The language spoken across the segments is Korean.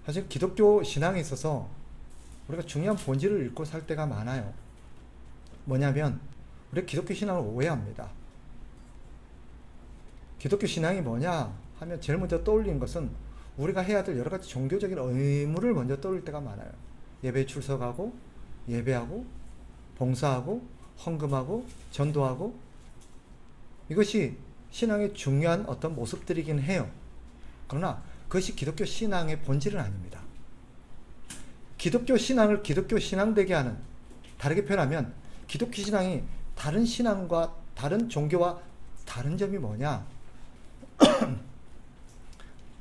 사실 기독교 신앙에 있어서 우리가 중요한 본질을 잃고 살 때가 많아요. 뭐냐면 우리가 기독교 신앙을 오해합니다. 기독교 신앙이 뭐냐 하면 제일 먼저 떠올리는 것은 우리가 해야 될 여러 가지 종교적인 의무를 먼저 떠올릴 때가 많아요. 예배에 출석하고 예배하고 봉사하고 헌금하고 전도하고, 이것이 신앙의 중요한 어떤 모습들이긴 해요. 그러나 그것이 기독교 신앙의 본질은 아닙니다. 기독교 신앙을 기독교 신앙되게 하는, 다르게 표현하면 기독교 신앙이 다른 신앙과 다른 종교와 다른 점이 뭐냐,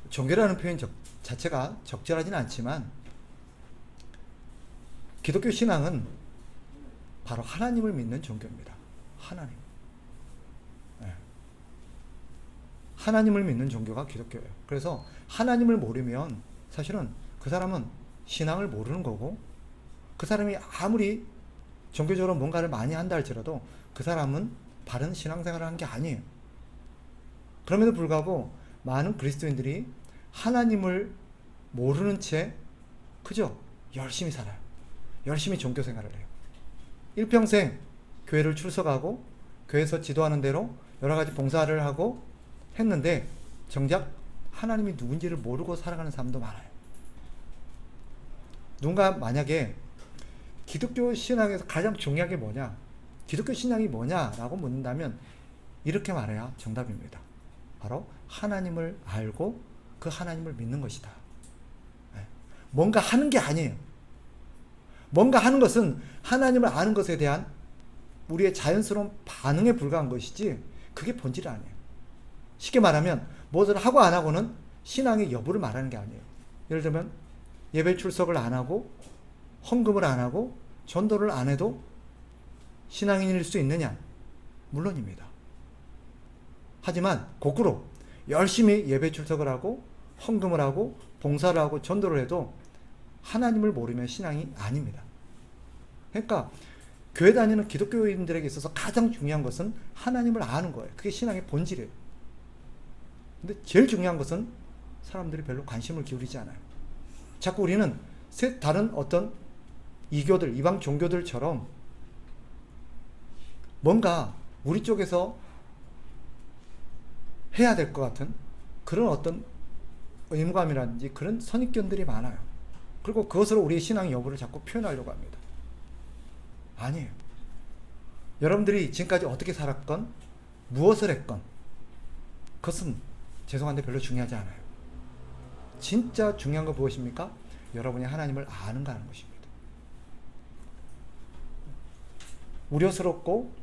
종교라는 표현 자체가 적절하지는 않지만 기독교 신앙은 바로 하나님을 믿는 종교입니다. 하나님. 네. 하나님을 믿는 종교가 기독교예요. 그래서 하나님을 모르면 사실은 그 사람은 신앙을 모르는 거고, 그 사람이 아무리 종교적으로 뭔가를 많이 한다 할지라도 그 사람은 바른 신앙생활을 한 게 아니에요. 그럼에도 불구하고 많은 그리스도인들이 하나님을 모르는 채 그저 열심히 살아요. 열심히 종교생활을 해요. 일평생 교회를 출석하고 교회에서 지도하는 대로 여러 가지 봉사를 하고 했는데 정작 하나님이 누군지를 모르고 살아가는 사람도 많아요. 누군가 만약에 기독교 신앙에서 가장 중요한 게 뭐냐, 기독교 신앙이 뭐냐라고 묻는다면 이렇게 말해야 정답입니다. 바로 하나님을 알고 그 하나님을 믿는 것이다. 뭔가 하는 게 아니에요. 뭔가 하는 것은 하나님을 아는 것에 대한 우리의 자연스러운 반응에 불과한 것이지 그게 본질이 아니에요. 쉽게 말하면 무엇을 하고 안 하고는 신앙의 여부를 말하는 게 아니에요. 예를 들면 예배 출석을 안 하고 헌금을 안 하고 전도를 안 해도 신앙인일 수 있느냐? 물론입니다. 하지만 거꾸로 열심히 예배 출석을 하고 헌금을 하고 봉사를 하고 전도를 해도 하나님을 모르면 신앙이 아닙니다. 그러니까 교회 다니는 기독교인들에게 있어서 가장 중요한 것은 하나님을 아는 거예요. 그게 신앙의 본질이에요. 근데 제일 중요한 것은 사람들이 별로 관심을 기울이지 않아요. 자꾸 우리는 다른 어떤 이교들, 이방 종교들처럼 뭔가 우리 쪽에서 해야 될 것 같은 그런 어떤 의무감이라든지 그런 선입견들이 많아요. 그리고 그것으로 우리의 신앙 여부를 자꾸 표현하려고 합니다. 아니에요. 여러분들이 지금까지 어떻게 살았건 무엇을 했건 그것은 죄송한데 별로 중요하지 않아요. 진짜 중요한 건 무엇입니까? 여러분이 하나님을 아는가 하는 것입니다. 우려스럽고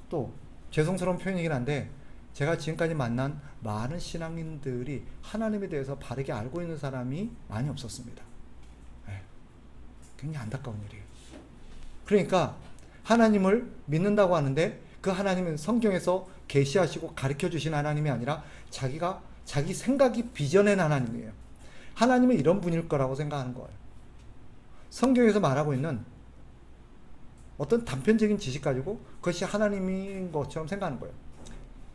또 죄송스러운 표현이긴 한데 제가 지금까지 만난 많은 신앙인들이 하나님에 대해서 바르게 알고 있는 사람이 많이 없었습니다. 굉장히 안타까운 일이에요. 그러니까 하나님을 믿는다고 하는데 그 하나님은 성경에서 계시하시고 가르쳐 주신 하나님이 아니라 자기 생각이 빚어낸 하나님이에요. 하나님은 이런 분일 거라고 생각하는 거예요. 성경에서 말하고 있는 어떤 단편적인 지식 가지고 그것이 하나님인 것처럼 생각하는 거예요.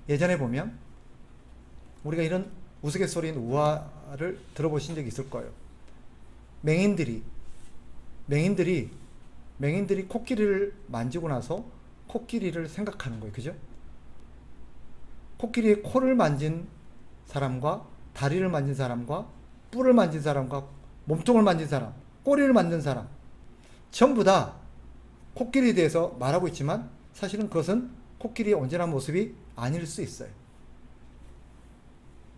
예전에 보면 우리가 이런 우스갯소리인 우화를 들어보신 적이 있을 거예요. 맹인들이 코끼리를 만지고 나서 코끼리를 생각하는 거예요. 그죠? 코끼리의 코를 만진 사람과 다리를 만진 사람과 뿔을 만진 사람과 몸통을 만진 사람, 꼬리를 만진 사람 전부 다 코끼리에 대해서 말하고 있지만 사실은 그것은 코끼리의 온전한 모습이 아닐 수 있어요.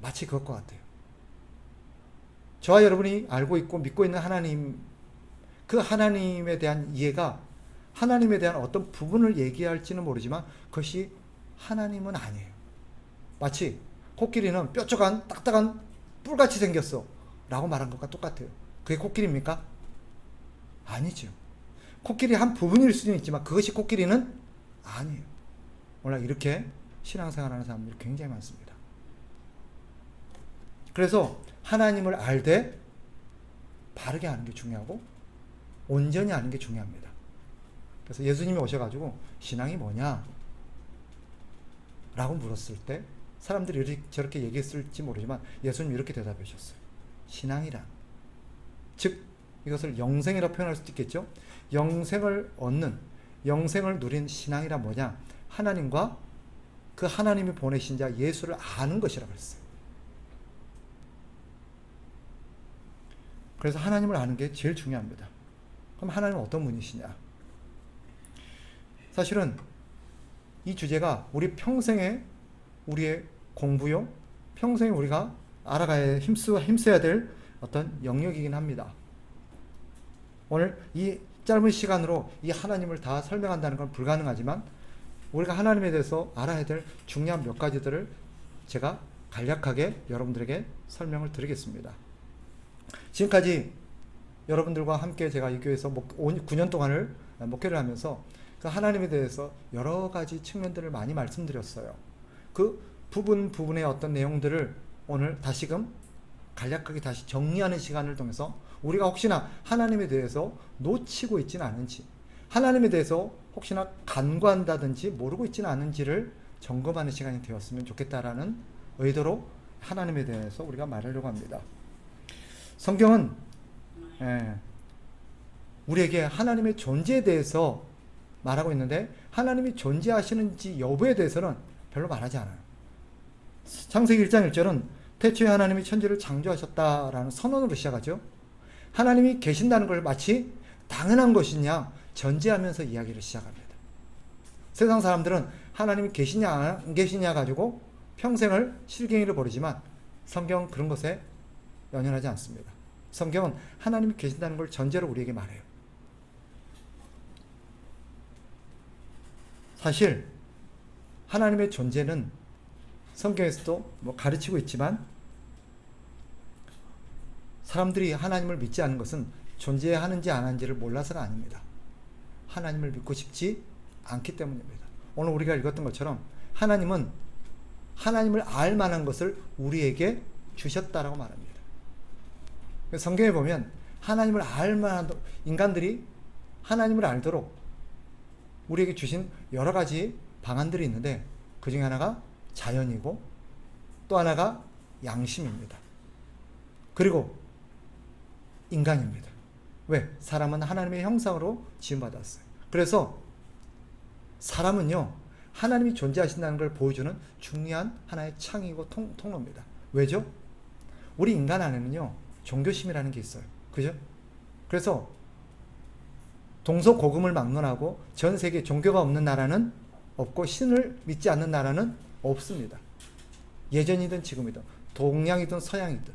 마치 그것과 같아요. 저와 여러분이 알고 있고 믿고 있는 하나님, 그 하나님에 대한 이해가 하나님에 대한 어떤 부분을 얘기할지는 모르지만 그것이 하나님은 아니에요. 마치 코끼리는 뾰족한 딱딱한 뿔같이 생겼어 라고 말한 것과 똑같아요. 그게 코끼리입니까? 아니죠. 코끼리 한 부분일 수는 있지만 그것이 코끼리는 아니에요. 오늘 이렇게 신앙생활하는 사람들이 굉장히 많습니다. 그래서 하나님을 알되 바르게 아는 게 중요하고 온전히 아는 게 중요합니다. 그래서 예수님이 오셔가지고 신앙이 뭐냐? 라고 물었을 때 사람들이 저렇게 얘기했을지 모르지만 예수님이 이렇게 대답하셨어요. 신앙이란 즉 이것을 영생이라고 표현할 수도 있겠죠. 영생을 얻는, 영생을 누린 신앙이란 뭐냐? 하나님과 그 하나님이 보내신 자 예수를 아는 것이라고 그랬어요. 그래서 하나님을 아는 게 제일 중요합니다. 그럼 하나님은 어떤 분이시냐? 사실은 이 주제가 우리 평생에 우리의 공부요, 평생에 우리가 알아가야 힘써야 될 어떤 영역이긴 합니다. 오늘 이 짧은 시간으로 이 하나님을 다 설명한다는 건 불가능하지만 우리가 하나님에 대해서 알아야 될 중요한 몇 가지들을 제가 간략하게 여러분들에게 설명을 드리겠습니다. 지금까지 여러분들과 함께 제가 이 교회에서 9년 동안을 목회를 하면서 그 하나님에 대해서 여러 가지 측면들을 많이 말씀드렸어요. 그 부분의 어떤 내용들을 오늘 다시금 간략하게 다시 정리하는 시간을 통해서 우리가 혹시나 하나님에 대해서 놓치고 있지는 않은지, 하나님에 대해서 혹시나 간과한다든지 모르고 있지는 않은지를 점검하는 시간이 되었으면 좋겠다라는 의도로 하나님에 대해서 우리가 말하려고 합니다. 성경은 우리에게 하나님의 존재에 대해서 말하고 있는데 하나님이 존재하시는지 여부에 대해서는 별로 말하지 않아요. 창세기 1장 1절은 태초에 하나님이 천지를 창조하셨다라는 선언으로 시작하죠. 하나님이 계신다는 걸 마치 당연한 것이냐 전제하면서 이야기를 시작합니다. 세상 사람들은 하나님이 계시냐 안 계시냐 가지고 평생을 실갱이를 벌이지만 성경은 그런 것에 연연하지 않습니다. 성경은 하나님이 계신다는 걸 전제로 우리에게 말해요. 사실 하나님의 존재는 성경에서도 가르치고 있지만 사람들이 하나님을 믿지 않는 것은 존재하는지 안 하는지를 몰라서가 아닙니다. 하나님을 믿고 싶지 않기 때문입니다. 오늘 우리가 읽었던 것처럼 하나님은 하나님을 알 만한 것을 우리에게 주셨다라고 말합니다. 성경에 보면 하나님을 알 만한 인간들이 하나님을 알도록 우리에게 주신 여러 가지 방안들이 있는데 그 중에 하나가 자연이고 또 하나가 양심입니다. 그리고 인간입니다. 왜? 사람은 하나님의 형상으로 지음받았어요. 그래서 사람은요 하나님이 존재하신다는 걸 보여주는 중요한 하나의 창이고 통로입니다. 왜죠? 우리 인간 안에는요 종교심이라는 게 있어요. 그죠? 그래서 동서고금을 막론하고 전 세계 종교가 없는 나라는 없고 신을 믿지 않는 나라는 없습니다. 예전이든 지금이든 동양이든 서양이든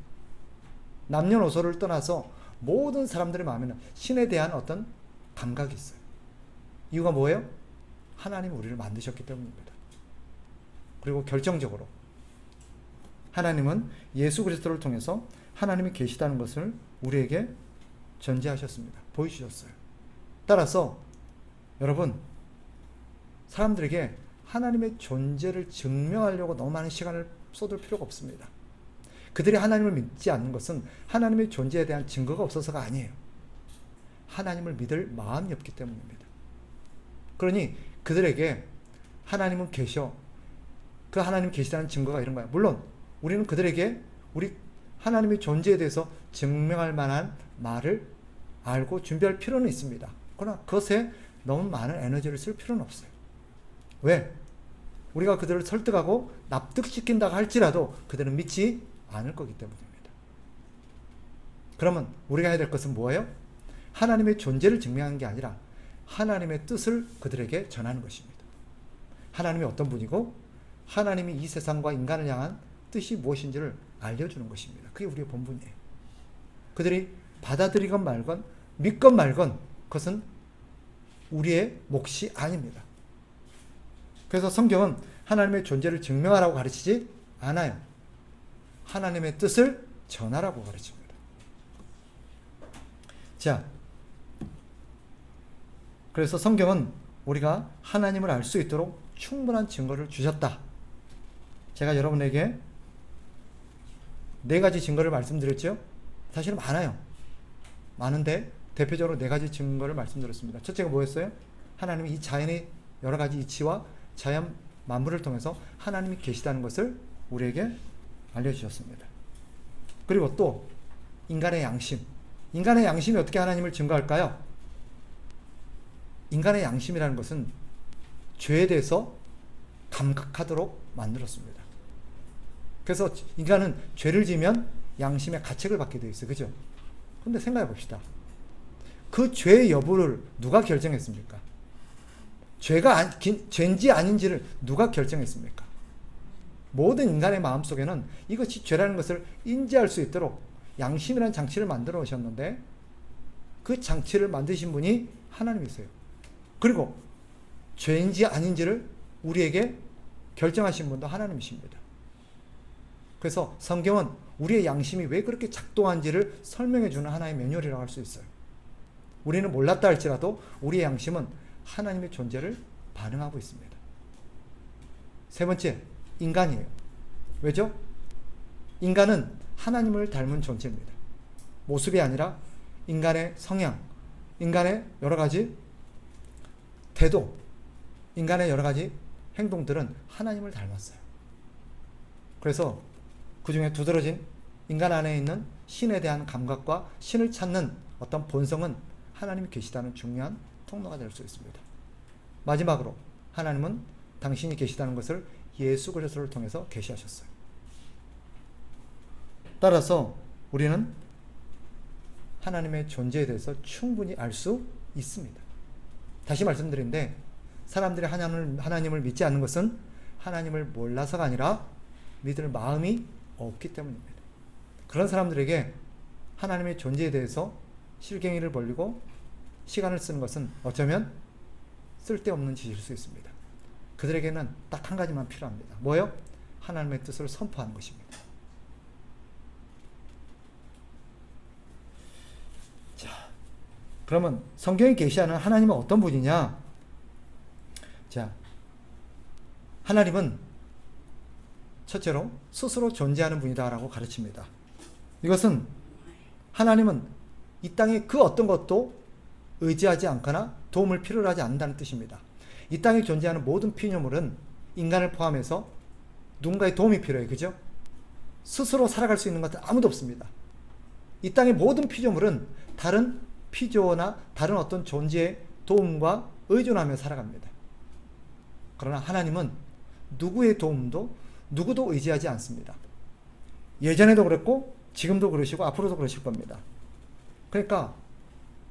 남녀노소를 떠나서 모든 사람들의 마음에는 신에 대한 어떤 감각이 있어요. 이유가 뭐예요? 하나님이 우리를 만드셨기 때문입니다. 그리고 결정적으로 하나님은 예수 그리스도를 통해서 하나님이 계시다는 것을 우리에게 전제하셨습니다. 보여주셨어요. 따라서 여러분 사람들에게 하나님의 존재를 증명하려고 너무 많은 시간을 쏟을 필요가 없습니다. 그들이 하나님을 믿지 않는 것은 하나님의 존재에 대한 증거가 없어서가 아니에요. 하나님을 믿을 마음이 없기 때문입니다. 그러니 그들에게 하나님은 계셔. 그 하나님 계시다는 증거가 이런 거야. 물론 우리는 그들에게 우리 하나님의 존재에 대해서 증명할 만한 말을 알고 준비할 필요는 있습니다. 그러나 그것에 너무 많은 에너지를 쓸 필요는 없어요. 왜? 우리가 그들을 설득하고 납득시킨다고 할지라도 그들은 믿지 않을 거기 때문입니다. 그러면 우리가 해야 될 것은 뭐예요? 하나님의 존재를 증명하는 게 아니라 하나님의 뜻을 그들에게 전하는 것입니다. 하나님이 어떤 분이고 하나님이 이 세상과 인간을 향한 뜻이 무엇인지를 알려주는 것입니다. 그게 우리의 본분이에요. 그들이 받아들이건 말건 믿건 말건 그것은 우리의 몫이 아닙니다. 그래서 성경은 하나님의 존재를 증명하라고 가르치지 않아요. 하나님의 뜻을 전하라고 가르칩니다. 자, 그래서 성경은 우리가 하나님을 알 수 있도록 충분한 증거를 주셨다. 제가 여러분에게 4가지 증거를 말씀드렸죠? 사실은 많아요. 많은데 대표적으로 4가지 증거를 말씀드렸습니다. 첫째가 뭐였어요? 하나님이 이 자연의 여러 가지 이치와 자연 만물을 통해서 하나님이 계시다는 것을 우리에게 알려주셨습니다. 그리고 또 인간의 양심, 인간의 양심이 어떻게 하나님을 증거할까요? 인간의 양심이라는 것은 죄에 대해서 감각하도록 만들었습니다. 그래서 인간은 죄를 지으면 양심의 가책을 받게 되어 있어요. 그죠? 근데 생각해 봅시다. 그 죄의 여부를 누가 결정했습니까? 죄인지 아닌지를 누가 결정했습니까? 모든 인간의 마음속에는 이것이 죄라는 것을 인지할 수 있도록 양심이라는 장치를 만들어 오셨는데 그 장치를 만드신 분이 하나님이세요. 그리고 죄인지 아닌지를 우리에게 결정하신 분도 하나님이십니다. 그래서 성경은 우리의 양심이 왜 그렇게 작동한지를 설명해 주는 하나의 매뉴얼이라고 할 수 있어요. 우리는 몰랐다 할지라도 우리의 양심은 하나님의 존재를 반응하고 있습니다. 세 번째, 인간이에요. 왜죠? 인간은 하나님을 닮은 존재입니다. 모습이 아니라 인간의 성향, 인간의 여러 가지 태도, 인간의 여러 가지 행동들은 하나님을 닮았어요. 그래서 그 중에 두드러진 인간 안에 있는 신에 대한 감각과 신을 찾는 어떤 본성은 하나님이 계시다는 중요한 통로가 될 수 있습니다. 마지막으로 하나님은 당신이 계시다는 것을 예수 그리스도를 통해서 계시하셨어요. 따라서 우리는 하나님의 존재에 대해서 충분히 알 수 있습니다. 다시 말씀드린데 사람들이 하나님을 믿지 않는 것은 하나님을 몰라서가 아니라 믿을 마음이 없기 때문입니다. 그런 사람들에게 하나님의 존재에 대해서 실갱이를 벌리고 시간을 쓰는 것은 어쩌면 쓸데없는 짓일 수 있습니다. 그들에게는 딱 한 가지만 필요합니다. 뭐요? 하나님의 뜻을 선포하는 것입니다. 자, 그러면 성경에 계시하는 하나님은 어떤 분이냐? 자, 하나님은 첫째로 스스로 존재하는 분이다라고 가르칩니다. 이것은 하나님은 이 땅에 그 어떤 것도 의지하지 않거나 도움을 필요로 하지 않는다는 뜻입니다. 이 땅에 존재하는 모든 피조물은 인간을 포함해서 누군가의 도움이 필요해요. 그죠? 스스로 살아갈 수 있는 것은 아무도 없습니다. 이 땅의 모든 피조물은 다른 피조나 다른 어떤 존재의 도움과 의존하며 살아갑니다. 그러나 하나님은 누구의 도움도 누구도 의지하지 않습니다. 예전에도 그랬고 지금도 그러시고 앞으로도 그러실 겁니다. 그러니까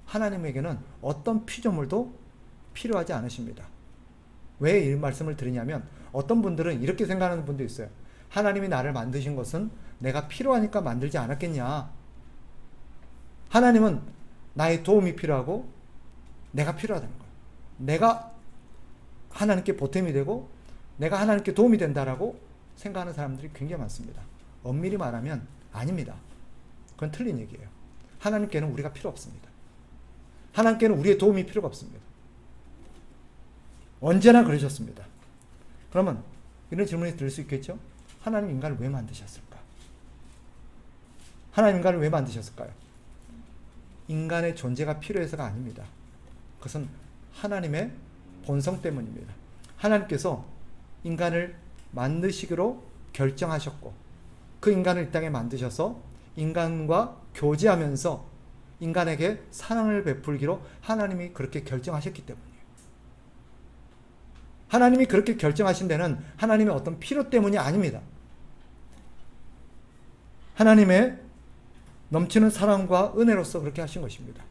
하나님에게는 어떤 피조물도 필요하지 않으십니다. 왜 이 말씀을 드리냐면 어떤 분들은 이렇게 생각하는 분도 있어요. 하나님이 나를 만드신 것은 내가 필요하니까 만들지 않았겠냐. 하나님은 나의 도움이 필요하고 내가 필요하다는 거예요. 내가 하나님께 보탬이 되고 내가 하나님께 도움이 된다라고 생각하는 사람들이 굉장히 많습니다. 엄밀히 말하면 아닙니다. 그건 틀린 얘기예요. 하나님께는 우리가 필요 없습니다. 하나님께는 우리의 도움이 필요가 없습니다. 언제나 그러셨습니다. 그러면 이런 질문이 들 수 있겠죠? 하나님 인간을 왜 만드셨을까? 하나님 인간을 왜 만드셨을까요? 인간의 존재가 필요해서가 아닙니다. 그것은 하나님의 본성 때문입니다. 하나님께서 인간을 만드시기로 결정하셨고 그 인간을 이 땅에 만드셔서 인간과 교제하면서 인간에게 사랑을 베풀기로 하나님이 그렇게 결정하셨기 때문이에요. 하나님이 그렇게 결정하신 데는 하나님의 어떤 필요 때문이 아닙니다. 하나님의 넘치는 사랑과 은혜로서 그렇게 하신 것입니다.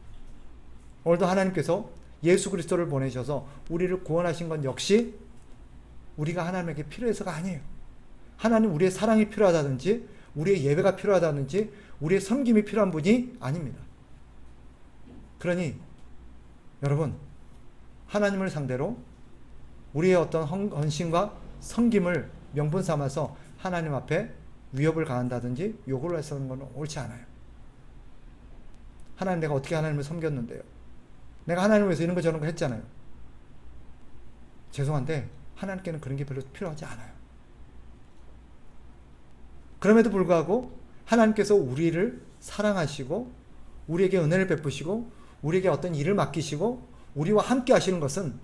오늘도 하나님께서 예수 그리스도를 보내셔서 우리를 구원하신 건 역시 우리가 하나님에게 필요해서가 아니에요. 하나님 우리의 사랑이 필요하다든지 우리의 예배가 필요하다든지 우리의 섬김이 필요한 분이 아닙니다. 그러니 여러분 하나님을 상대로 우리의 어떤 헌신과 섬김을 명분 삼아서 하나님 앞에 위협을 가한다든지 요구를 해서는 건 옳지 않아요. 하나님 내가 어떻게 하나님을 섬겼는데요. 내가 하나님을 위해서 이런 거 저런 거 했잖아요. 죄송한데 하나님께는 그런 게 별로 필요하지 않아요. 그럼에도 불구하고 하나님께서 우리를 사랑하시고 우리에게 은혜를 베푸시고 우리에게 어떤 일을 맡기시고 우리와 함께 하시는 것은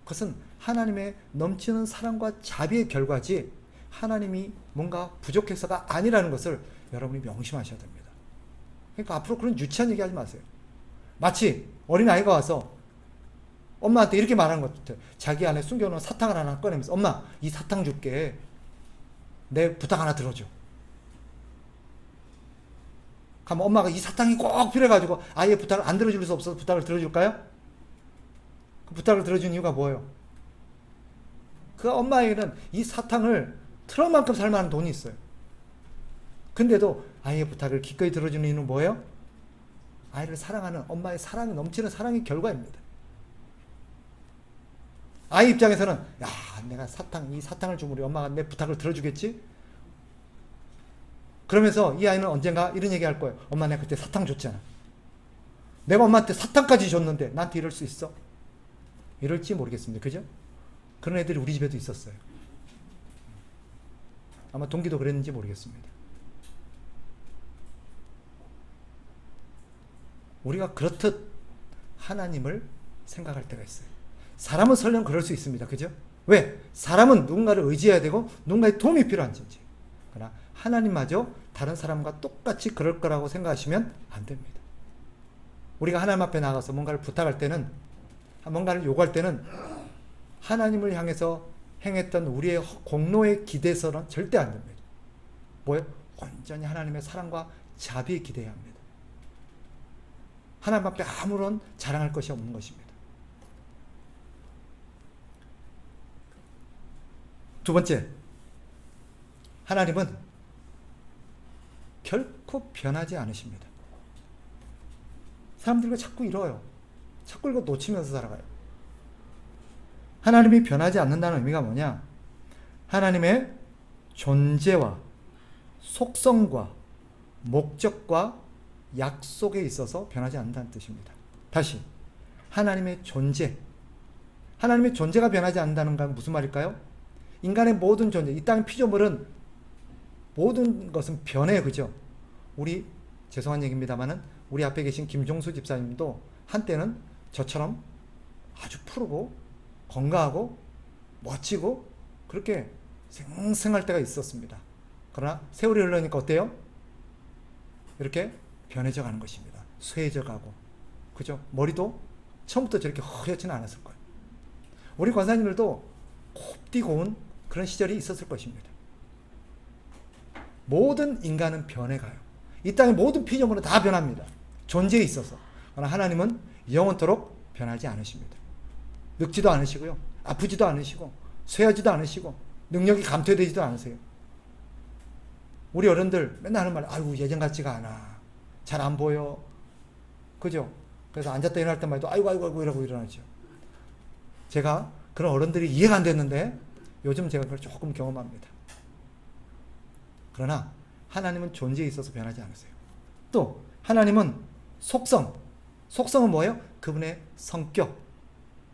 그것은 하나님의 넘치는 사랑과 자비의 결과지 하나님이 뭔가 부족해서가 아니라는 것을 여러분이 명심하셔야 됩니다. 그러니까 앞으로 그런 유치한 얘기 하지 마세요. 마치 어린아이가 와서 엄마한테 이렇게 말하는 것 같아요. 자기 안에 숨겨놓은 사탕을 하나 꺼내면서 엄마 이 사탕 줄게. 내 부탁 하나 들어줘. 그럼 엄마가 이 사탕이 꼭 필요해가지고 아예 부탁을 안 들어줄 수 없어서 부탁을 들어줄까요? 그 부탁을 들어준 이유가 뭐예요? 그 엄마에게는 이 사탕을 트럭만큼 살만한 돈이 있어요. 근데도 아이의 부탁을 기꺼이 들어주는 이유는 뭐예요? 아이를 사랑하는 엄마의 사랑이 넘치는 사랑의 결과입니다. 아이 입장에서는 야 내가 이 사탕을 주면 우리 엄마가 내 부탁을 들어주겠지? 그러면서 이 아이는 언젠가 이런 얘기 할 거예요. 엄마 내가 그때 사탕 줬잖아. 내가 엄마한테 사탕까지 줬는데 나한테 이럴 수 있어? 이럴지 모르겠습니다. 그죠? 그런 애들이 우리 집에도 있었어요. 아마 동기도 그랬는지 모르겠습니다. 우리가 그렇듯 하나님을 생각할 때가 있어요. 사람은 설령 그럴 수 있습니다. 그죠? 왜? 사람은 누군가를 의지해야 되고 누군가의 도움이 필요한지. 그러나 하나님마저 다른 사람과 똑같이 그럴 거라고 생각하시면 안 됩니다. 우리가 하나님 앞에 나가서 뭔가를 부탁할 때는, 뭔가를 요구할 때는 하나님을 향해서 행했던 우리의 공로에 기대서는 절대 안 됩니다. 뭐예요? 온전히 하나님의 사랑과 자비에 기대해야 합니다. 하나님 앞에 아무런 자랑할 것이 없는 것입니다. 두 번째, 하나님은 결코 변하지 않으십니다. 사람들과 자꾸 이뤄요. 자꾸 이거 놓치면서 살아가요. 하나님이 변하지 않는다는 의미가 뭐냐? 하나님의 존재와 속성과 목적과 약속에 있어서 변하지 않는다는 뜻입니다. 다시 하나님의 존재, 하나님의 존재가 변하지 않는다는 건 무슨 말일까요? 인간의 모든 존재, 이 땅의 피조물은 모든 것은 변해요. 그죠? 우리 죄송한 얘기입니다만은 우리 앞에 계신 김종수 집사님도 한때는 저처럼 아주 푸르고 건강하고 멋지고 그렇게 생생할 때가 있었습니다. 그러나 세월이 흘러니까 어때요? 이렇게 변해져 가는 것입니다. 쇠해져 가고, 그죠? 머리도 처음부터 저렇게 허옇지는 않았을 거예요. 우리 권사님들도 곱디 고운 그런 시절이 있었을 것입니다. 모든 인간은 변해가요. 이 땅의 모든 피조물은 다 변합니다. 존재에 있어서. 그러나 하나님은 영원토록 변하지 않으십니다. 늙지도 않으시고요. 아프지도 않으시고 쇠하지도 않으시고 능력이 감퇴되지도 않으세요. 우리 어른들 맨날 하는 말, 아이고 예전 같지가 않아. 잘 안 보여. 그죠? 그래서 앉았다 일어날 때만 해도 아이고 이러고 일어나죠. 제가 그런 어른들이 이해가 안 됐는데 요즘 제가 그걸 조금 경험합니다. 그러나 하나님은 존재에 있어서 변하지 않으세요. 또 하나님은 속성은 뭐예요? 그분의 성격,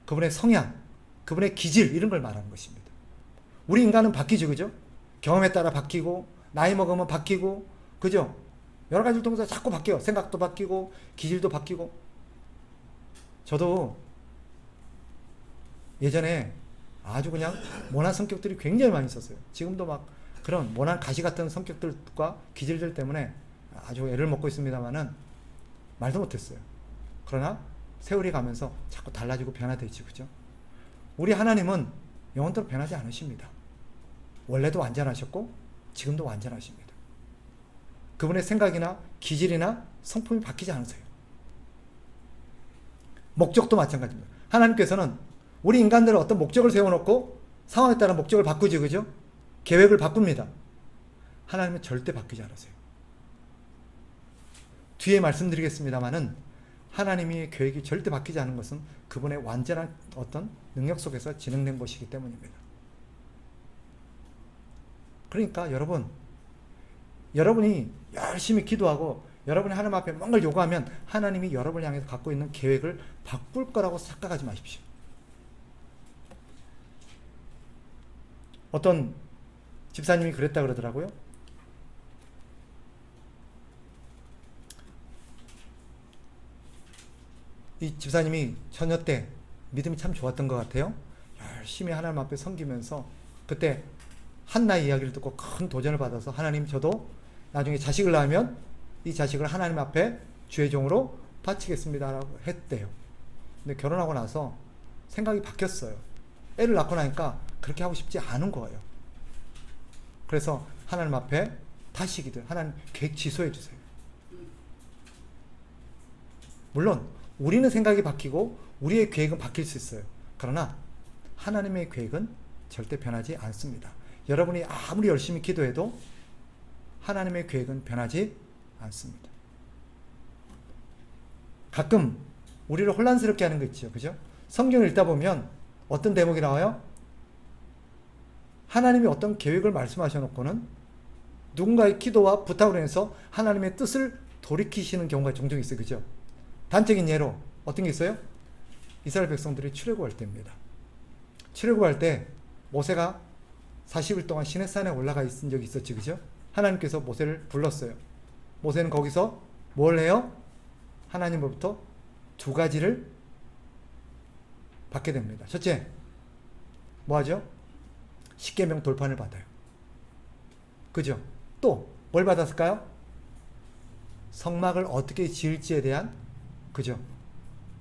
그분의 성향, 그분의 기질, 이런 걸 말하는 것입니다. 우리 인간은 바뀌죠. 그죠? 경험에 따라 바뀌고 나이 먹으면 바뀌고, 그죠? 여러 가지를 통해서 자꾸 바뀌어요. 생각도 바뀌고 기질도 바뀌고. 저도 예전에 아주 그냥 모난 성격들이 굉장히 많이 있었어요. 지금도 막 그런 모난 가시 같은 성격들과 기질들 때문에 아주 애를 먹고 있습니다만은 말도 못했어요. 그러나 세월이 가면서 자꾸 달라지고 변화되지. 그죠? 우리 하나님은 영원토록 변하지 않으십니다. 원래도 완전하셨고 지금도 완전하십니다. 그분의 생각이나 기질이나 성품이 바뀌지 않으세요. 목적도 마찬가지입니다. 하나님께서는 우리 인간들은 어떤 목적을 세워놓고 상황에 따라 목적을 바꾸지. 그죠? 계획을 바꿉니다. 하나님은 절대 바뀌지 않으세요. 뒤에 말씀드리겠습니다만은 하나님의 계획이 절대 바뀌지 않은 것은 그분의 완전한 어떤 능력 속에서 진행된 것이기 때문입니다. 그러니까 여러분이 열심히 기도하고 여러분이 하나님 앞에 뭔가를 요구하면 하나님이 여러분을 향해서 갖고 있는 계획을 바꿀 거라고 착각하지 마십시오. 어떤 집사님이 그랬다 그러더라고요. 이 집사님이 처녀 때 믿음이 참 좋았던 것 같아요. 열심히 하나님 앞에 섬기면서 그때 한나의 이야기를 듣고 큰 도전을 받아서 하나님 저도 나중에 자식을 낳으면 이 자식을 하나님 앞에 주의 종으로 바치겠습니다라고 했대요. 근데 결혼하고 나서 생각이 바뀌었어요. 애를 낳고 나니까 그렇게 하고 싶지 않은 거예요. 그래서 하나님 앞에 다시 기도, 하나님 계획 취소해 주세요. 물론 우리는 생각이 바뀌고 우리의 계획은 바뀔 수 있어요. 그러나 하나님의 계획은 절대 변하지 않습니다. 여러분이 아무리 열심히 기도해도 하나님의 계획은 변하지 않습니다. 가끔 우리를 혼란스럽게 하는 거 있죠. 그죠? 성경을 읽다 보면 어떤 대목이 나와요? 하나님이 어떤 계획을 말씀하셔 놓고는 누군가의 기도와 부탁으로 인해서 하나님의 뜻을 돌이키시는 경우가 종종 있어요. 그죠? 단적인 예로 어떤 게 있어요? 이스라엘 백성들이 출애굽할 때입니다. 출애굽할 때 모세가 40일 동안 시내산에 올라가 있은 적이 있었지. 그죠? 하나님께서 모세를 불렀어요. 모세는 거기서 뭘 해요? 하나님으로부터 두 가지를 받게 됩니다. 첫째, 뭐 하죠? 십계명 돌판을 받아요. 그죠? 또 뭘 받았을까요? 성막을 어떻게 지을지에 대한, 그죠?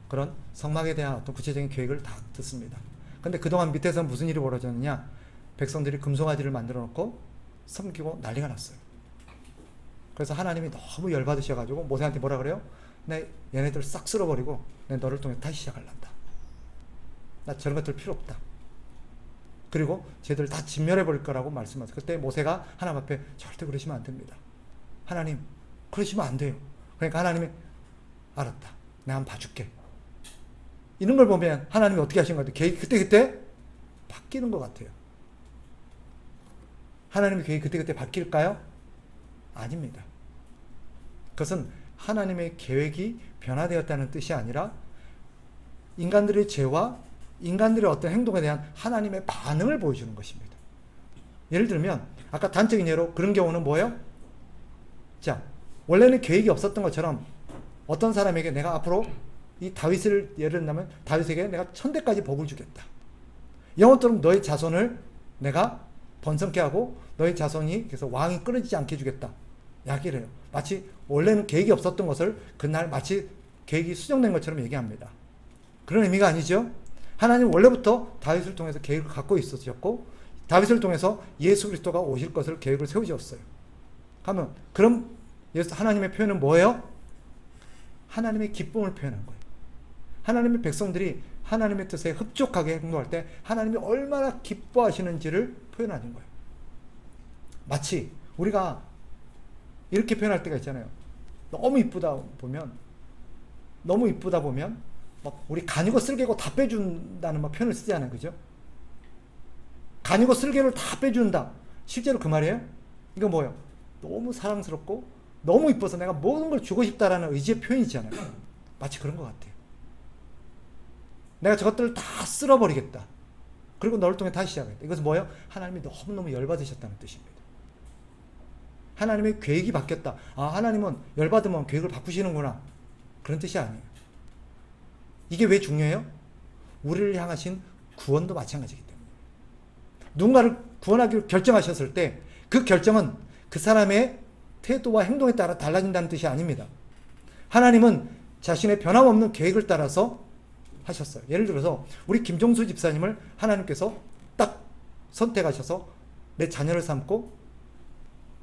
그런 성막에 대한 어떤 구체적인 계획을 다 듣습니다. 근데 그동안 밑에서 무슨 일이 벌어졌느냐? 백성들이 금송아지를 만들어 놓고 섬기고 난리가 났어요. 그래서 하나님이 너무 열받으셔가지고 모세한테 뭐라 그래요? 내 얘네들 싹 쓸어버리고 내 너를 통해 다시 시작하란다. 나 저런 것들 필요 없다. 그리고 쟤들 다 진멸해버릴 거라고 말씀하세요. 그때 모세가 하나님 앞에 절대 그러시면 안 됩니다. 하나님, 그러시면 안 돼요. 그러니까 하나님이 알았다. 내가 한번 봐줄게. 이런 걸 보면 하나님이 어떻게 하신 것 같아요? 계획이 그때그때 바뀌는 것 같아요. 하나님의 계획이 그때그때 바뀔까요? 아닙니다. 그것은 하나님의 계획이 변화되었다는 뜻이 아니라 인간들의 죄와 인간들의 어떤 행동에 대한 하나님의 반응을 보여주는 것입니다. 예를 들면 아까 단적인 예로 그런 경우는 뭐예요? 자, 원래는 계획이 없었던 것처럼 어떤 사람에게 내가 앞으로 이 다윗을 예를 들면 다윗에게 내가 1000대까지 복을 주겠다. 영원토록 너의 자손을 내가 번성케 하고 너의 자손이 그래서 왕이 끊어지지 않게 해주겠다. 이야기를 해요. 마치 원래는 계획이 없었던 것을 그날 마치 계획이 수정된 것처럼 얘기합니다. 그런 의미가 아니죠. 하나님 원래부터 다윗을 통해서 계획을 갖고 있으셨고 다윗을 통해서 예수 그리스도가 오실 것을 계획을 세우셨어요. 그러면 그럼 하나님의 표현은 뭐예요? 하나님의 기쁨을 표현한 거예요. 하나님의 백성들이 하나님의 뜻에 흡족하게 행동할 때 하나님이 얼마나 기뻐하시는지를 표현하는 거예요. 마치 우리가 이렇게 표현할 때가 있잖아요. 너무 이쁘다 보면 막 우리 간이고 쓸개고 다 빼준다는 막 표현을 쓰잖아요. 그죠? 간이고 쓸개를 다 빼준다. 실제로 그 말이에요? 이거 뭐예요? 너무 사랑스럽고 너무 이뻐서 내가 모든 걸 주고 싶다라는 의지의 표현이잖아요. 마치 그런 것 같아요. 내가 저것들을 다 쓸어버리겠다. 그리고 너를 통해 다시 시작하겠다. 이것은 뭐예요? 하나님이 너무너무 열받으셨다는 뜻입니다. 하나님의 계획이 바뀌었다. 아, 하나님은 열받으면 계획을 바꾸시는구나. 그런 뜻이 아니에요. 이게 왜 중요해요? 우리를 향하신 구원도 마찬가지이기 때문에. 누군가를 구원하기로 결정하셨을 때 그 결정은 그 사람의 태도와 행동에 따라 달라진다는 뜻이 아닙니다. 하나님은 자신의 변함없는 계획을 따라서 하셨어요. 예를 들어서 우리 김종수 집사님을 하나님께서 딱 선택하셔서 내 자녀를 삼고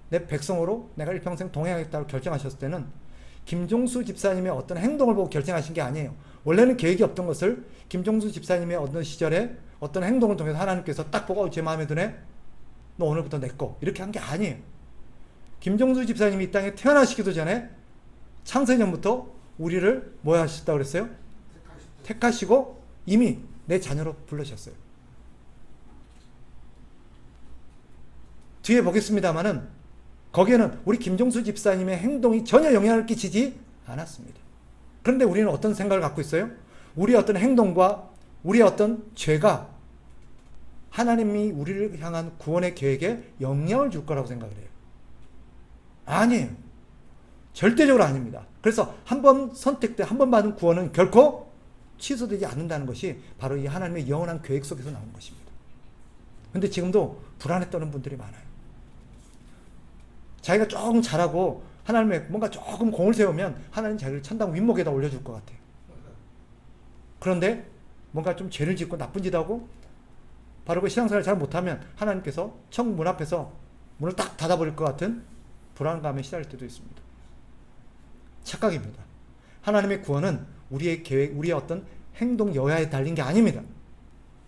내 백성으로 내가 일평생 동행하겠다고 결정하셨을 때는 김종수 집사님의 어떤 행동을 보고 결정하신 게 아니에요. 원래는 계획이 없던 것을 김종수 집사님의 어떤 시절에 어떤 행동을 통해서 하나님께서 딱 보고 제 마음에 드네? 너 오늘부터 내 거. 이렇게 한 게 아니에요. 김종수 집사님이 이 땅에 태어나시기도 전에 창세 전부터 우리를 뭐 하셨다고 그랬어요? 택하시고 이미 내 자녀로 부르셨어요. 뒤에 보겠습니다만은 거기에는 우리 김종수 집사님의 행동이 전혀 영향을 끼치지 않았습니다. 그런데 우리는 어떤 생각을 갖고 있어요? 우리의 어떤 행동과 우리의 어떤 죄가 하나님이 우리를 향한 구원의 계획에 영향을 줄 거라고 생각을 해요. 아니에요. 절대적으로 아닙니다. 그래서 한 번 선택돼 한 번 받은 구원은 결코 취소되지 않는다는 것이 바로 이 하나님의 영원한 계획 속에서 나온 것입니다. 그런데 지금도 불안에 떠는 분들이 많아요. 자기가 조금 잘하고 하나님의 뭔가 조금 공을 세우면 하나님 자기를 천당 윗목에다 올려줄 것 같아요. 그런데 뭔가 좀 죄를 짓고 나쁜 짓 하고 바로 그 신앙생활을 잘 못하면 하나님께서 천문 앞에서 문을 딱 닫아버릴 것 같은 불안감에 시달릴 때도 있습니다. 착각입니다. 하나님의 구원은 우리의 계획, 우리의 어떤 행동 여야에 달린 게 아닙니다.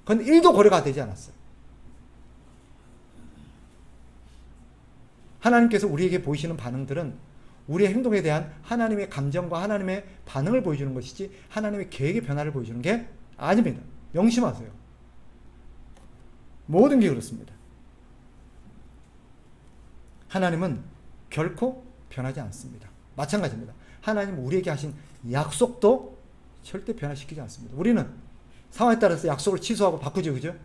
그건 1도 고려가 되지 않았어요. 하나님께서 우리에게 보이시는 반응들은 우리의 행동에 대한 하나님의 감정과 하나님의 반응을 보여주는 것이지 하나님의 계획의 변화를 보여주는 게 아닙니다. 명심하세요. 모든 게 그렇습니다. 하나님은 결코 변하지 않습니다. 마찬가지입니다. 하나님 우리에게 하신 약속도 절대 변화시키지 않습니다. 우리는 상황에 따라서 약속을 취소하고 바꾸죠. 그죠?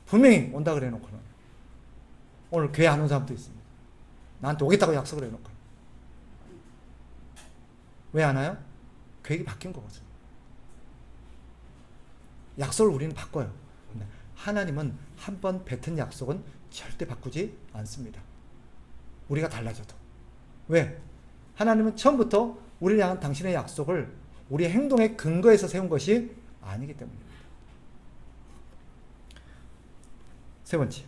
분명히 온다 그래 놓고는 오늘 교회 안 온 사람도 있습니다. 나한테 오겠다고 약속을 해놓고 왜 안 와요? 계획이 바뀐 거거든요. 약속을 우리는 바꿔요. 하나님은 한 번 뱉은 약속은 절대 바꾸지 않습니다. 우리가 달라져도. 왜? 하나님은 처음부터 우리를 향한 당신의 약속을 우리의 행동의 근거에서 세운 것이 아니기 때문입니다. 세 번째,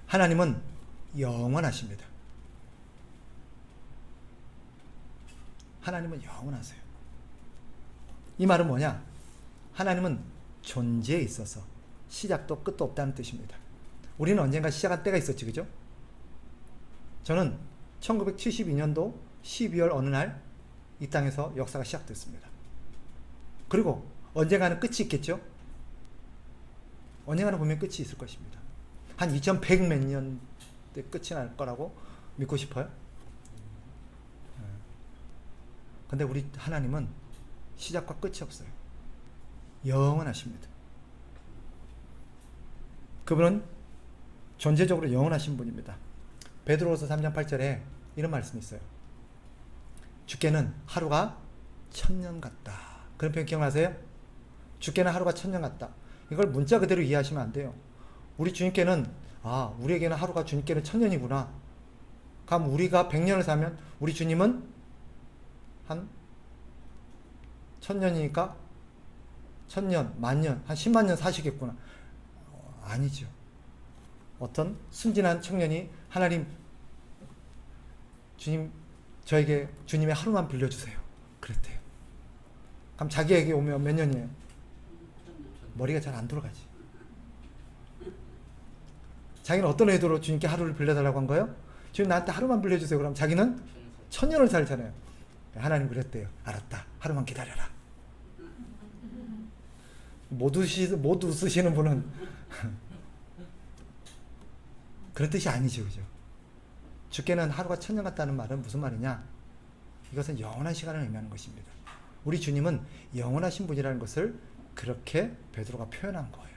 하나님은 영원하십니다. 하나님은 영원하세요. 이 말은 뭐냐? 하나님은 존재에 있어서 시작도 끝도 없다는 뜻입니다. 우리는 언젠가 시작한 때가 있었지, 그죠? 저는 1972년도 12월 어느 날 이 땅에서 역사가 시작됐습니다. 그리고 언젠가는 끝이 있겠죠? 언젠가는 분명히 끝이 있을 것입니다. 한 2100 몇 년 때 끝이 날 거라고 믿고 싶어요? 근데 우리 하나님은 시작과 끝이 없어요. 영원하십니다. 그분은 존재적으로 영원하신 분입니다. 베드로후서 3장 8절에 이런 말씀이 있어요. 주께는 하루가 1000년 같다. 그런 표현 기억나세요? 주께는 하루가 1000년 같다. 이걸 문자 그대로 이해하시면 안 돼요. 우리 주님께는 우리에게는 하루가 주님께는 1000년이구나. 그럼 우리가 100년을 사면 우리 주님은 한 1000년이니까 1000년, 만년, 한 10만 년 사시겠구나. 아니죠. 어떤 순진한 청년이 하나님, 주님, 저에게 주님의 하루만 빌려주세요. 그랬대요. 그럼 자기에게 오면 몇 년이에요? 머리가 잘 안 돌아가지. 자기는 어떤 의도로 주님께 하루를 빌려달라고 한 거예요? 주님 나한테 하루만 빌려주세요. 그럼 자기는 1000년을 살잖아요. 하나님 그랬대요. 알았다. 하루만 기다려라. 못 웃으시는 분은 그런 뜻이 아니죠. 그죠? 주께는 하루가 1000년 같다는 말은 무슨 말이냐? 이것은 영원한 시간을 의미하는 것입니다. 우리 주님은 영원하신 분이라는 것을 그렇게 베드로가 표현한 거예요.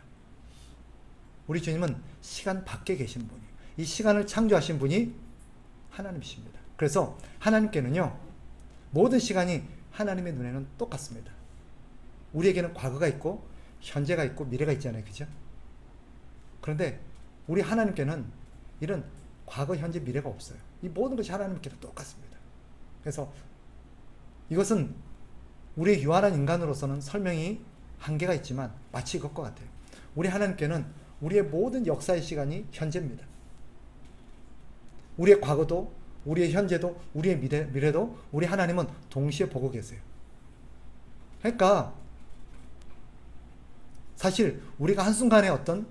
우리 주님은 시간 밖에 계신 분이에요. 이 시간을 창조하신 분이 하나님이십니다. 그래서 하나님께는요, 모든 시간이 하나님의 눈에는 똑같습니다. 우리에게는 과거가 있고 현재가 있고 미래가 있잖아요. 그죠? 그런데 우리 하나님께는 이런 과거, 현재, 미래가 없어요. 이 모든 것이 하나님께도 똑같습니다. 그래서 이것은 우리의 유한한 인간으로서는 설명이 한계가 있지만 마치 이것과 같아요. 우리 하나님께는 우리의 모든 역사의 시간이 현재입니다. 우리의 과거도 우리의 현재도 우리의 미래도 우리 하나님은 동시에 보고 계세요. 그러니까 사실 우리가 한순간에 어떤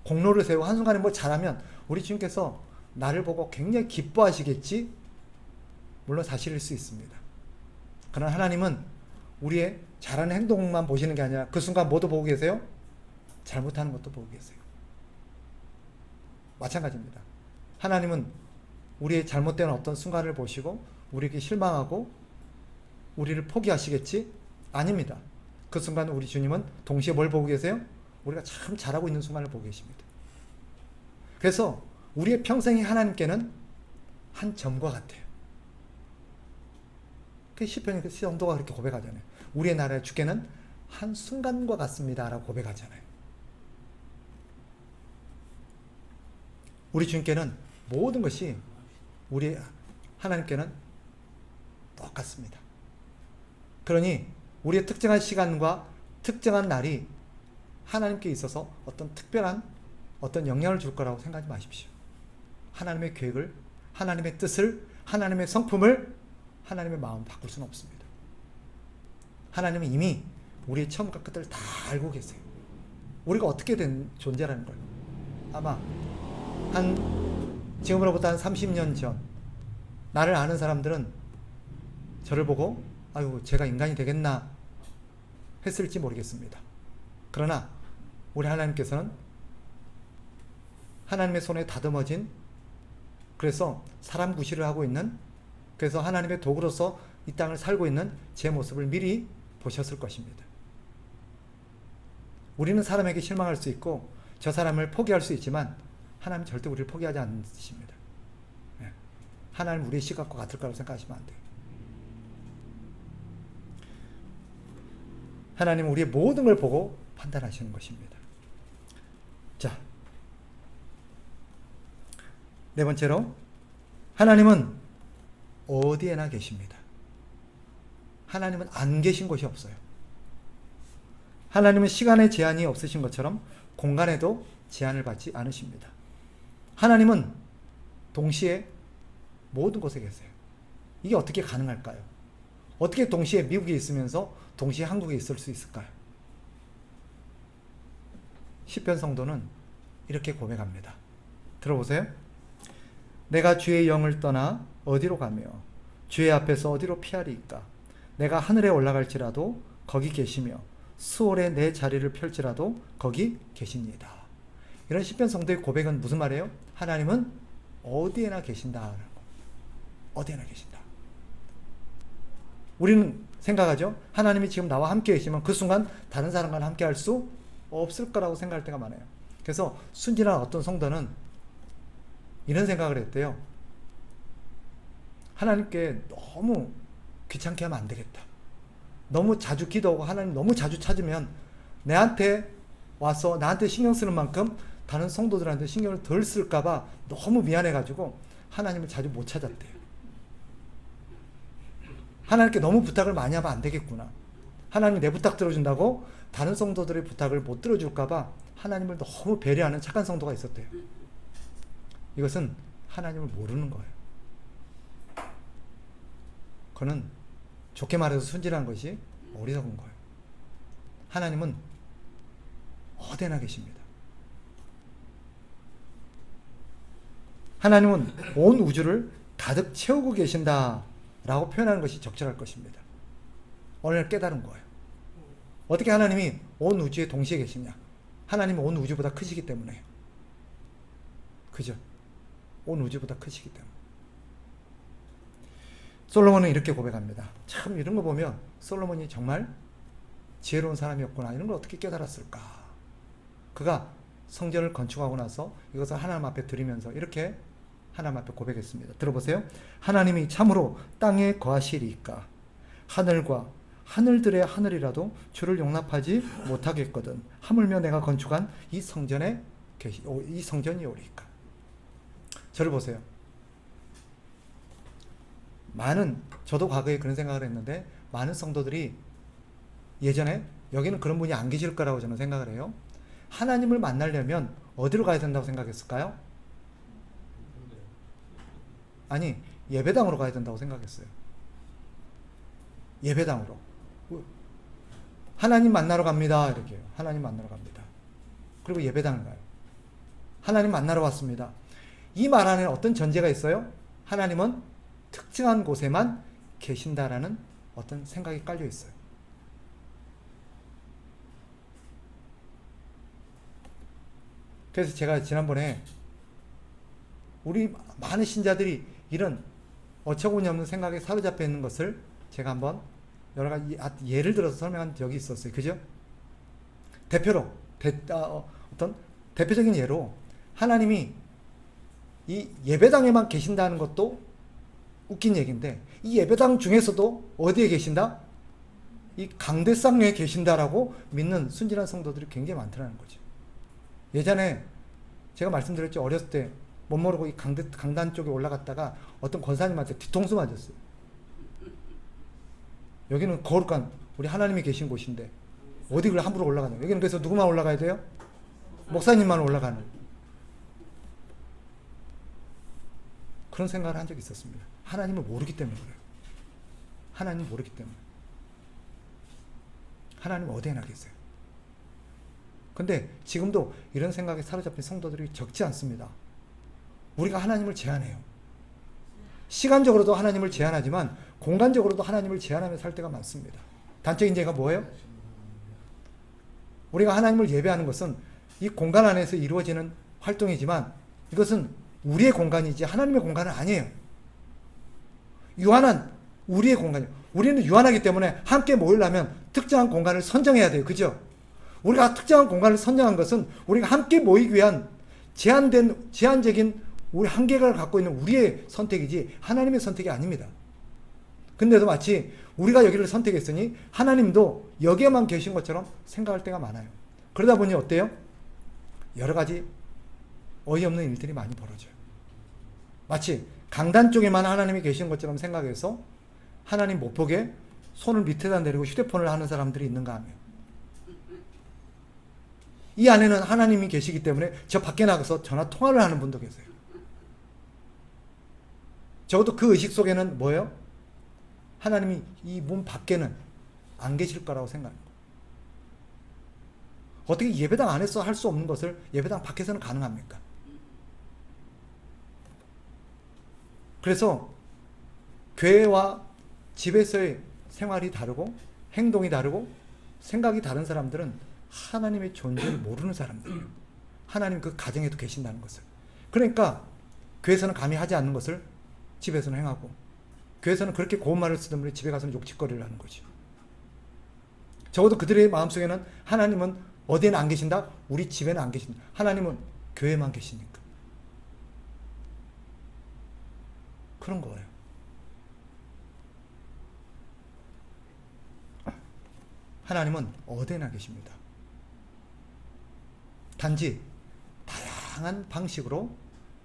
공로를 세우고 한순간에 뭘 잘하면 우리 주님께서 나를 보고 굉장히 기뻐하시겠지? 물론 사실일 수 있습니다. 그러나 하나님은 우리의 잘하는 행동만 보시는 게 아니라 그 순간 뭐도 보고 계세요? 잘못하는 것도 보고 계세요. 마찬가지입니다. 하나님은 우리의 잘못된 어떤 순간을 보시고 우리에게 실망하고 우리를 포기하시겠지? 아닙니다. 그 순간 우리 주님은 동시에 뭘 보고 계세요? 우리가 참 잘하고 있는 순간을 보고 계십니다. 그래서 우리의 평생이 하나님께는 한 점과 같아요. 그 시편의 성도가 그렇게 고백하잖아요. 우리의 나라의 주께는 한 순간과 같습니다 라고 고백하잖아요. 우리 주님께는 모든 것이 우리 하나님께는 똑같습니다. 그러니 우리의 특정한 시간과 특정한 날이 하나님께 있어서 어떤 특별한 어떤 영향을 줄 거라고 생각하지 마십시오. 하나님의 계획을, 하나님의 뜻을, 하나님의 성품을, 하나님의 마음을 바꿀 수는 없습니다. 하나님은 이미 우리의 처음과 끝을 다 알고 계세요. 우리가 어떻게 된 존재라는 걸. 아마 지금으로부터 한 30년 전 나를 아는 사람들은 저를 보고 아유 제가 인간이 되겠나 했을지 모르겠습니다. 그러나 우리 하나님께서는 하나님의 손에 다듬어진, 그래서 사람 구실을 하고 있는, 그래서 하나님의 도구로서 이 땅을 살고 있는 제 모습을 미리 보셨을 것입니다. 우리는 사람에게 실망할 수 있고 저 사람을 포기할 수 있지만 하나님은 절대 우리를 포기하지 않으십니다. 하나님 우리의 시각과 같을 거라고 생각하시면 안 돼요. 하나님은 우리의 모든 걸 보고 판단하시는 것입니다. 자, 네 번째로 하나님은 어디에나 계십니다. 하나님은 안 계신 곳이 없어요. 하나님은 시간에 제한이 없으신 것처럼 공간에도 제한을 받지 않으십니다. 하나님은 동시에 모든 곳에 계세요. 이게 어떻게 가능할까요? 어떻게 동시에 미국에 있으면서 동시에 한국에 있을 수 있을까요? 시편 성도는 이렇게 고백합니다. 들어보세요. 내가 주의 영을 떠나 어디로 가며 주의 앞에서 어디로 피하리이까? 내가 하늘에 올라갈지라도 거기 계시며 수월에 내 자리를 펼지라도 거기 계십니다. 이런 시편 성도의 고백은 무슨 말이에요? 하나님은 어디에나 계신다라는 거. 어디에나 계신다. 우리는 생각하죠. 하나님이 지금 나와 함께 계시면 그 순간 다른 사람과 함께 할 수 없을 거라고 생각할 때가 많아요. 그래서 순진한 어떤 성도는 이런 생각을 했대요. 하나님께 너무 귀찮게 하면 안 되겠다. 너무 자주 기도하고 하나님 너무 자주 찾으면 내한테 와서 나한테 신경 쓰는 만큼 다른 성도들한테 신경을 덜 쓸까봐 너무 미안해가지고 하나님을 자주 못 찾았대요. 하나님께 너무 부탁을 많이 하면 안 되겠구나. 하나님이 내 부탁 들어준다고 다른 성도들의 부탁을 못 들어줄까봐 하나님을 너무 배려하는 착한 성도가 있었대요. 이것은 하나님을 모르는 거예요. 그는 좋게 말해서 순진한 것이 어리석은 거예요. 하나님은 어디나 계십니다. 하나님은 온 우주를 가득 채우고 계신다라고 표현하는 것이 적절할 것입니다. 오늘 깨달은 거예요. 어떻게 하나님이 온 우주에 동시에 계시냐? 하나님은 온 우주보다 크시기 때문에요. 그죠? 온 우주보다 크시기 때문에. 솔로몬은 이렇게 고백합니다. 참 이런 거 보면 솔로몬이 정말 지혜로운 사람이었구나. 이런 걸 어떻게 깨달았을까? 그가 성전을 건축하고 나서 이것을 하나님 앞에 드리면서 이렇게 하나님 앞에 고백했습니다. 들어보세요. 하나님이 참으로 땅에 거하시리이까? 하늘과 하늘들의 하늘이라도 주를 용납하지 못하겠거든. 하물며 내가 건축한 이 성전이 오리이까? 저를 보세요. 저도 과거에 그런 생각을 했는데 많은 성도들이 예전에 여기는 그런 분이 안 계실 거라고 저는 생각을 해요. 하나님을 만나려면 어디로 가야 된다고 생각했을까요? 아니, 예배당으로 가야 된다고 생각했어요. 예배당으로. 하나님 만나러 갑니다. 이렇게 해요. 하나님 만나러 갑니다. 그리고 예배당을 가요. 하나님 만나러 왔습니다. 이 말 안에 어떤 전제가 있어요? 하나님은 특정한 곳에만 계신다라는 어떤 생각이 깔려 있어요. 그래서 제가 지난번에 우리 많은 신자들이 이런 어처구니 없는 생각에 사로잡혀 있는 것을 제가 한번 여러 가지 예를 들어서 설명한 적이 있었어요. 그죠? 어떤 대표적인 예로 하나님이 이 예배당에만 계신다는 것도 웃긴 얘기인데 이 예배당 중에서도 어디에 계신다? 이 강대상에 계신다라고 믿는 순진한 성도들이 굉장히 많더라는 거죠. 예전에 제가 말씀드렸죠. 어렸을 때 못 모르고 이 강단 쪽에 올라갔다가 어떤 권사님한테 뒤통수 맞았어요. 여기는 거룩한 우리 하나님이 계신 곳인데 어디 그걸 함부로 올라가냐. 여기는 그래서 누구만 올라가야 돼요? 목사님만 올라가는 그런 생각을 한 적이 있었습니다. 하나님을 모르기 때문에 그래요. 하나님을 모르기 때문에. 하나님은 어디에나 계세요. 근데 지금도 이런 생각에 사로잡힌 성도들이 적지 않습니다. 우리가 하나님을 제한해요. 시간적으로도 하나님을 제한하지만 공간적으로도 하나님을 제한하며 살 때가 많습니다. 단적인 예가 뭐예요? 우리가 하나님을 예배하는 것은 이 공간 안에서 이루어지는 활동이지만 이것은 우리의 공간이지 하나님의 공간은 아니에요. 유한한 우리의 공간이에요. 우리는 유한하기 때문에 함께 모이려면 특정한 공간을 선정해야 돼요. 그죠? 우리가 특정한 공간을 선정한 것은 우리가 함께 모이기 위한 제한적인 우리 한계를 갖고 있는 우리의 선택이지 하나님의 선택이 아닙니다. 근데도 마치 우리가 여기를 선택했으니 하나님도 여기에만 계신 것처럼 생각할 때가 많아요. 그러다 보니 어때요? 여러 가지 어이없는 일들이 많이 벌어져요. 마치 강단 쪽에만 하나님이 계신 것처럼 생각해서 하나님 못 보게 손을 밑에다 내리고 휴대폰을 하는 사람들이 있는가 하며 이 안에는 하나님이 계시기 때문에 저 밖에 나가서 전화 통화를 하는 분도 계세요. 적어도 그 의식 속에는 뭐예요? 하나님이 이 문 밖에는 안 계실 거라고 생각합니다. 어떻게 예배당 안에서 할 수 없는 것을 예배당 밖에서는 가능합니까? 그래서 교회와 집에서의 생활이 다르고 행동이 다르고 생각이 다른 사람들은 하나님의 존재를 모르는 사람들이에요. 하나님 그 가정에도 계신다는 것을. 그러니까 교회에서는 감히 하지 않는 것을 집에서는 행하고 교회에서는 그렇게 고운 말을 쓰던 분이 집에 가서는 욕짓거리를 하는 거죠. 적어도 그들의 마음속에는 하나님은 어디에는 안 계신다? 우리 집에는 안 계신다. 하나님은 교회만 계시니까. 그런 거예요. 하나님은 어디에나 계십니다. 단지 다양한 방식으로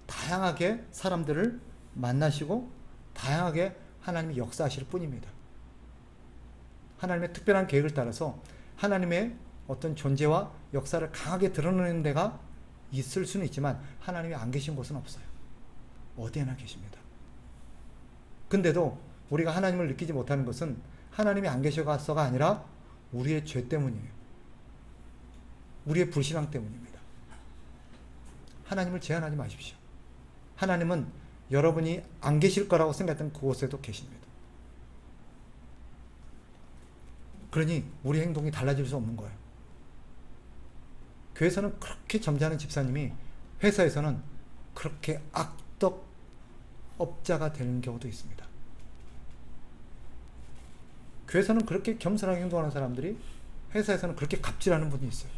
다양하게 사람들을 만나시고 다양하게 하나님이 역사하실 뿐입니다. 하나님의 특별한 계획을 따라서 하나님의 어떤 존재와 역사를 강하게 드러내는 데가 있을 수는 있지만 하나님이 안 계신 곳은 없어요. 어디에나 계십니다. 근데도 우리가 하나님을 느끼지 못하는 것은 하나님이 안 계셔서가 아니라 우리의 죄 때문이에요. 우리의 불신앙 때문입니다. 하나님을 제한하지 마십시오. 하나님은 여러분이 안 계실 거라고 생각했던 그곳에도 계십니다. 그러니 우리 행동이 달라질 수 없는 거예요. 교회에서는 그렇게 점잖은 집사님이 회사에서는 그렇게 악덕업자가 되는 경우도 있습니다. 교회에서는 그렇게 겸손하게 행동하는 사람들이 회사에서는 그렇게 갑질하는 분이 있어요.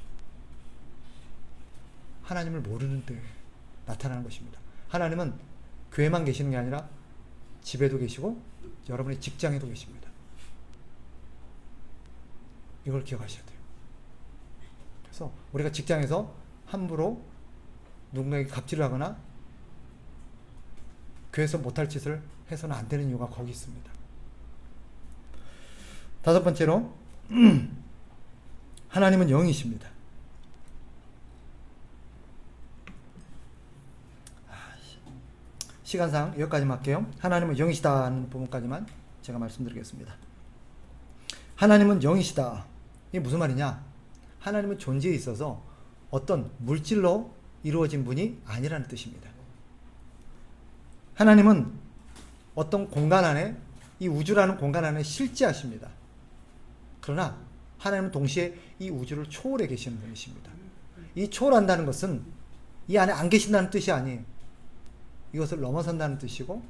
하나님을 모르는 데 나타나는 것입니다. 하나님은 교회만 계시는 게 아니라 집에도 계시고 여러분의 직장에도 계십니다. 이걸 기억하셔야 돼요. 그래서 우리가 직장에서 함부로 누군가에게 갑질을 하거나 교회에서 못할 짓을 해서는 안 되는 이유가 거기 있습니다. 다섯 번째로 하나님은 영이십니다. 시간상 여기까지만 할게요. 하나님은 영이시다는 부분까지만 제가 말씀드리겠습니다. 하나님은 영이시다. 이게 무슨 말이냐? 하나님은 존재에 있어서 어떤 물질로 이루어진 분이 아니라는 뜻입니다. 하나님은 어떤 공간 안에, 이 우주라는 공간 안에 실제하십니다. 그러나 하나님은 동시에 이 우주를 초월해 계시는 분이십니다. 이 초월한다는 것은 이 안에 안 계신다는 뜻이 아니에요. 이것을 넘어선다는 뜻이고,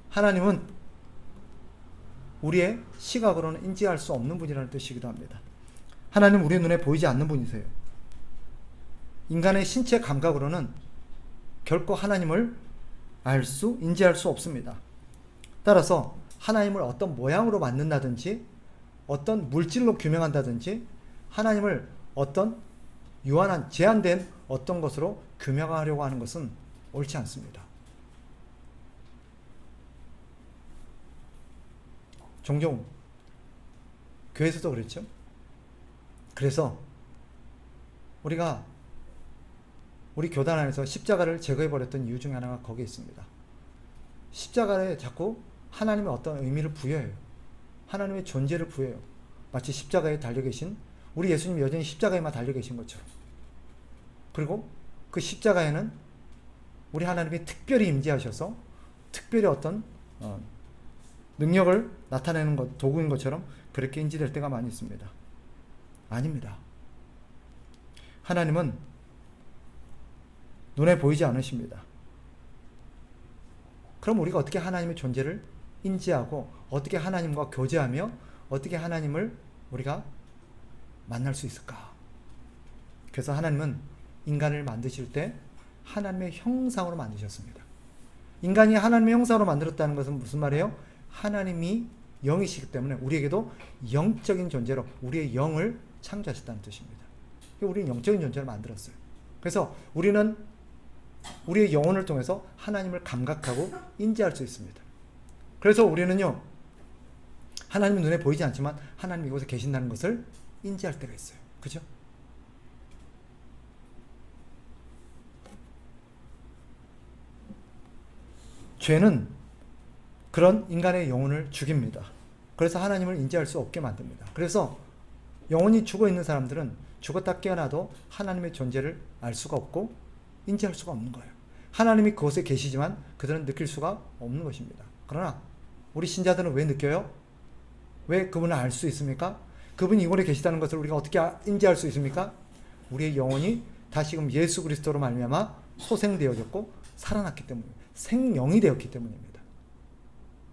하나님은 우리의 시각으로는 인지할 수 없는 분이라는 뜻이기도 합니다. 하나님은 우리 눈에 보이지 않는 분이세요. 인간의 신체 감각으로는 결코 하나님을 인지할 수 없습니다. 따라서 하나님을 어떤 모양으로 만든다든지 어떤 물질로 규명한다든지 하나님을 어떤 유한한 제한된 어떤 것으로 규명하려고 하는 것은 옳지 않습니다. 종종 교회에서도 그랬죠. 그래서 우리가 우리 교단 안에서 십자가를 제거해버렸던 이유 중에 하나가 거기에 있습니다. 십자가에 자꾸 하나님의 어떤 의미를 부여해요. 하나님의 존재를 부여해요. 마치 십자가에 달려 계신 우리 예수님 여전히 십자가에만 달려 계신 것처럼. 그리고 그 십자가에는 우리 하나님이 특별히 임재하셔서 특별히 어떤 능력을 나타내는 것, 도구인 것처럼 그렇게 인지될 때가 많이 있습니다. 아닙니다. 하나님은 눈에 보이지 않으십니다. 그럼 우리가 어떻게 하나님의 존재를 인지하고 어떻게 하나님과 교제하며 어떻게 하나님을 우리가 만날 수 있을까? 그래서 하나님은 인간을 만드실 때 하나님의 형상으로 만드셨습니다. 인간이 하나님의 형상으로 만들었다는 것은 무슨 말이에요? 하나님이 영이시기 때문에 우리에게도 영적인 존재로 우리의 영을 창조하셨다는 뜻입니다. 우리는 영적인 존재를 만들었어요. 그래서 우리는 우리의 영혼을 통해서 하나님을 감각하고 인지할 수 있습니다. 그래서 우리는요, 하나님은 눈에 보이지 않지만 하나님 이곳에 계신다는 것을 인지할 때가 있어요. 그죠? 죄는 그런 인간의 영혼을 죽입니다. 그래서 하나님을 인지할 수 없게 만듭니다. 그래서 영혼이 죽어 있는 사람들은 죽었다 깨어나도 하나님의 존재를 알 수가 없고 인지할 수가 없는 거예요. 하나님이 그곳에 계시지만 그들은 느낄 수가 없는 것입니다. 그러나 우리 신자들은 왜 느껴요? 왜 그분을 알 수 있습니까? 그분이 이곳에 계시다는 것을 우리가 어떻게 인지할 수 있습니까? 우리의 영혼이 다시금 예수 그리스도로 말미암아 소생되어졌고 살아났기 때문입니다. 생명이 되었기 때문입니다.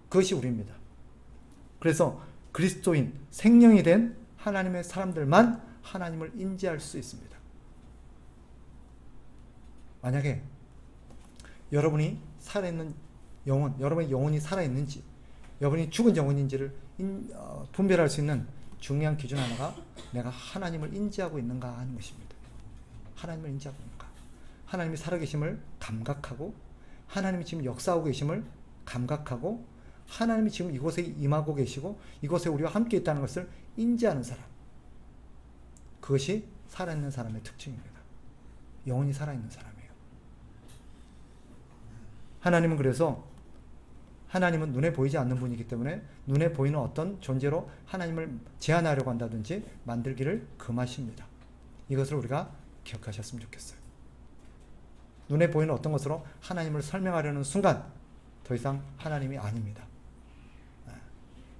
그것이 우리입니다. 그래서 그리스도인, 생명이 된 하나님의 사람들만 하나님을 인지할 수 있습니다. 만약에 여러분이 살아있는 영혼, 여러분의 영혼이 살아있는지, 여러분이 죽은 영혼인지를 분별할 수 있는 중요한 기준 하나가 내가 하나님을 인지하고 있는가 하는 것입니다. 하나님을 인지하고 있는가. 하나님이 살아계심을 감각하고 하나님이 지금 역사하고 계심을 감각하고 하나님이 지금 이곳에 임하고 계시고 이곳에 우리와 함께 있다는 것을 인지하는 사람. 그것이 살아있는 사람의 특징입니다. 영혼이 살아있는 사람이에요. 하나님은 그래서 하나님은 눈에 보이지 않는 분이기 때문에 눈에 보이는 어떤 존재로 하나님을 제한하려고 한다든지 만들기를 금하십니다. 이것을 우리가 기억하셨으면 좋겠어요. 눈에 보이는 어떤 것으로 하나님을 설명하려는 순간 더 이상 하나님이 아닙니다.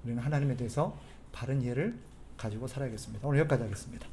우리는 하나님에 대해서 바른 이해를 가지고 살아야겠습니다. 오늘 여기까지 하겠습니다.